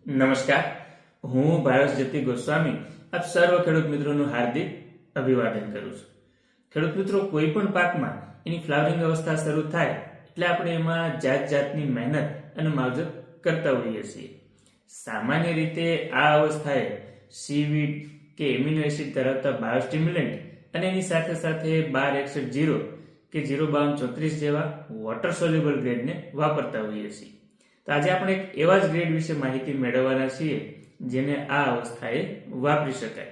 નમસ્કાર, હું ભારત જ્યોતિ ગોસ્વામી આપ સર્વ ખેડૂત મિત્રોનું હાર્દિક અભિવાદન કરું છું. ખેડૂત મિત્રો, કોઈ પણ પાકમાં એની ફ્લાવરિંગ અવસ્થા શરૂ થાય એટલે આપણે એમાં જાત જાતની મહેનત અને માવજત કરતા હોઈએ છીએ. સામાન્ય રીતે આ અવસ્થાએ સીવીડ કે એમિનો એસિડ ધરાવતા બાયોસ્ટિમ્યુલન્ટ અને એની સાથે સાથે 1261 કે 05234 જેવા વોટર સોલ્યુબલ ગ્રેડને વાપરતા હોઈએ છીએ. તો આજે આપણે એક એવા જ ગ્રેડ વિશે માહિતી મેળવવાના છીએ જેને આ અવસ્થાએ વાપરી શકાય.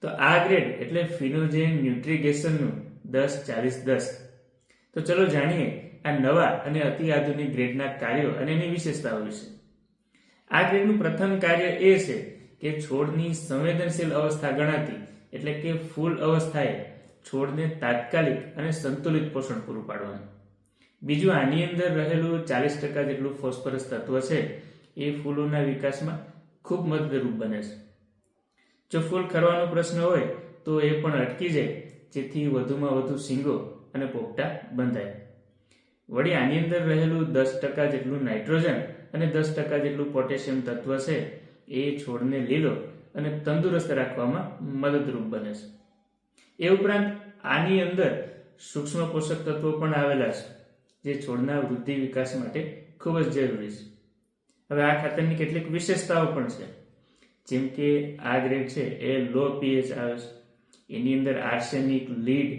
તો આ ગ્રેડ એટલે ફિનોજેન ન્યુટ્રીગેશનનું 10-40-10. તો ચલો જાણીએ આ નવા અને અતિ આધુનિક ગ્રેડના કાર્યો અને એની વિશેષતાઓ વિશે. આ ગ્રેડનું પ્રથમ કાર્ય એ છે કે છોડની સંવેદનશીલ અવસ્થા ગણાતી એટલે કે ફૂલ અવસ્થાએ છોડને તાત્કાલિક અને સંતુલિત પોષણ પૂરું પાડવાનું. બીજું, આની અંદર રહેલું 40% જેટલું ફોસ્ફરસ તત્વ છે એ ફૂલોના વિકાસમાં ખૂબ મદદરૂપ બને છે. જો ફૂલ ખરવાનો પ્રશ્ન હોય તો એ પણ અટકી જાય, જેથી વધુમાં વધુ શીંગો અને પોપટા બંધાય. વળી આની અંદર રહેલું 10% જેટલું નાઇટ્રોજન અને 10% જેટલું પોટેશિયમ તત્વ છે એ છોડને લીલો અને તંદુરસ્ત રાખવામાં મદદરૂપ બને છે. એ ઉપરાંત આની અંદર સૂક્ષ્મ પોષક તત્વો પણ આવેલા છે જે છોડના વૃદ્ધિ વિકાસ માટે ખૂબ જ જરૂરી છે. હવે આ ખાતરની કેટલીક વિશેષતાઓ પણ છે, જેમ કે આ ગ્રેડ છે એ લો પીએચ આવે છે. એની અંદર આર્સેનિક, લીડ,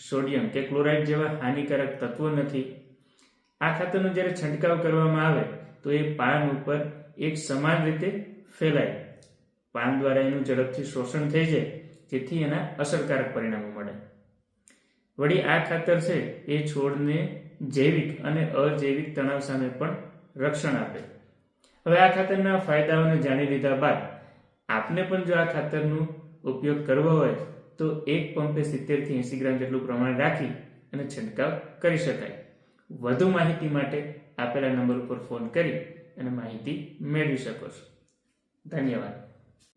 સોડિયમ કે ક્લોરાઇડ જેવા હાનિકારક તત્વો નથી. આ ખાતરનો જ્યારે છંટકાવ કરવામાં આવે તો એ પાન ઉપર એક સમાન રીતે ફેલાય, પાન દ્વારા એનું ઝડપથી શોષણ થઈ જાય, જેથી એના અસરકારક પરિણામો મળે. વળી આ ખાતર છે એ છોડને જૈવિક અને અજૈવિક તણાવ સામે પણ રક્ષણ આપે. હવે આ ખાતરના ફાયદાઓને જાણી લીધા બાદ આપને પણ જો આ ખાતરનો ઉપયોગ કરવો હોય તો એક પંપે 70 થી 80 ગ્રામ જેટલું પ્રમાણ રાખી અને છંટકાવ કરી શકાય. વધુ માહિતી માટે આપેલા નંબર ઉપર ફોન કરી અને માહિતી મેળવી શકો છો. ધન્યવાદ.